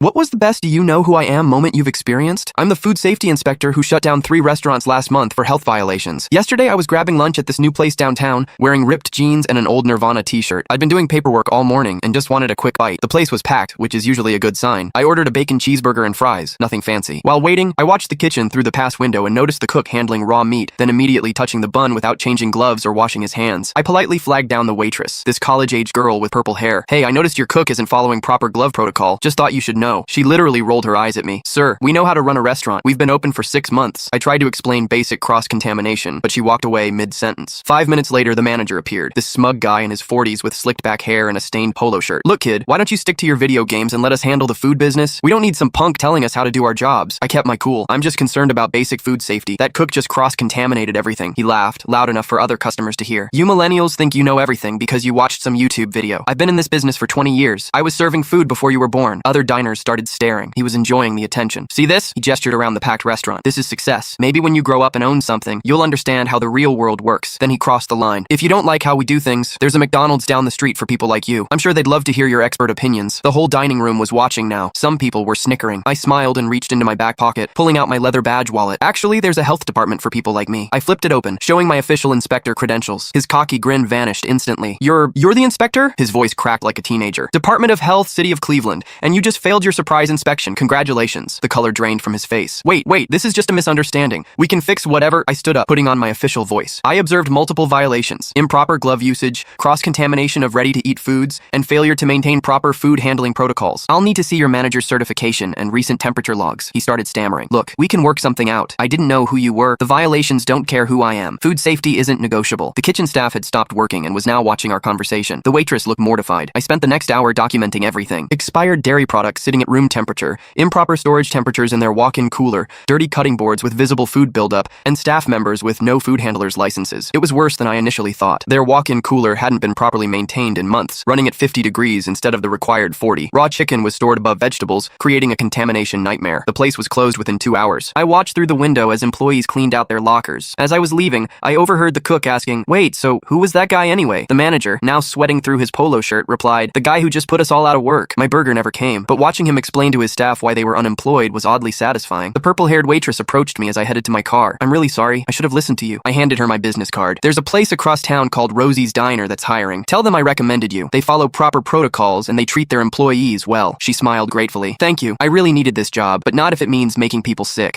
What was the best do you know who I am moment you've experienced? I'm the food safety inspector who shut down 3 restaurants last month for health violations. Yesterday I was grabbing lunch at this new place downtown, wearing ripped jeans and an old Nirvana t-shirt. I'd been doing paperwork all morning and just wanted a quick bite. The place was packed, which is usually a good sign. I ordered a bacon cheeseburger and fries, nothing fancy. While waiting, I watched the kitchen through the pass window and noticed the cook handling raw meat, then immediately touching the bun without changing gloves or washing his hands. I politely flagged down the waitress, this college-age girl with purple hair. Hey, I noticed your cook isn't following proper glove protocol. Just thought you should know. She literally rolled her eyes at me. Sir, we know how to run a restaurant. We've been open for 6 months. I tried to explain basic cross-contamination, but she walked away mid-sentence. 5 minutes later, the manager appeared. This smug guy in his 40s with slicked back hair and a stained polo shirt. Look, kid, why don't you stick to your video games and let us handle the food business? We don't need some punk telling us how to do our jobs. I kept my cool. I'm just concerned about basic food safety. That cook just cross-contaminated everything. He laughed, loud enough for other customers to hear. You millennials think you know everything because you watched some YouTube video. I've been in this business for 20 years. I was serving food before you were born. Other diners started staring. He was enjoying the attention. See this? He gestured around the packed restaurant. This is success. Maybe when you grow up and own something, you'll understand how the real world works. Then he crossed the line. If you don't like how we do things, there's a McDonald's down the street for people like you. I'm sure they'd love to hear your expert opinions. The whole dining room was watching now. Some people were snickering. I smiled and reached into my back pocket, pulling out my leather badge wallet. Actually, there's a health department for people like me. I flipped it open, showing my official inspector credentials. His cocky grin vanished instantly. You're the inspector? His voice cracked like a teenager. Department of Health, City of Cleveland. And you just failed your surprise inspection. Congratulations. The color drained from his face. Wait, this is just a misunderstanding. We can fix whatever. I stood up, putting on my official voice. I observed multiple violations: improper glove usage, cross-contamination of ready-to-eat foods, and failure to maintain proper food handling protocols. I'll need to see your manager's certification and recent temperature logs. He started stammering. Look, we can work something out. I didn't know who you were. The violations don't care who I am. Food safety isn't negotiable. The kitchen staff had stopped working and was now watching our conversation. The waitress looked mortified. I spent the next hour documenting everything. Expired dairy products sitting at room temperature, improper storage temperatures in their walk-in cooler, dirty cutting boards with visible food buildup, and staff members with no food handlers licenses. It was worse than I initially thought. Their walk-in cooler hadn't been properly maintained in months, running at 50 degrees instead of the required 40. Raw chicken was stored above vegetables, creating a contamination nightmare. The place was closed within 2 hours. I watched through the window as employees cleaned out their lockers. As I was leaving, I overheard the cook asking, "Wait, so who was that guy anyway?" The manager, now sweating through his polo shirt, replied, "The guy who just put us all out of work." My burger never came, but watching him explain to his staff why they were unemployed was oddly satisfying. The purple-haired waitress approached me as I headed to my car. "I'm really sorry. I should have listened to you." I handed her my business card. "There's a place across town called Rosie's Diner that's hiring. Tell them I recommended you. They follow proper protocols and they treat their employees well." She smiled gratefully. "Thank you. I really needed this job, but not if it means making people sick."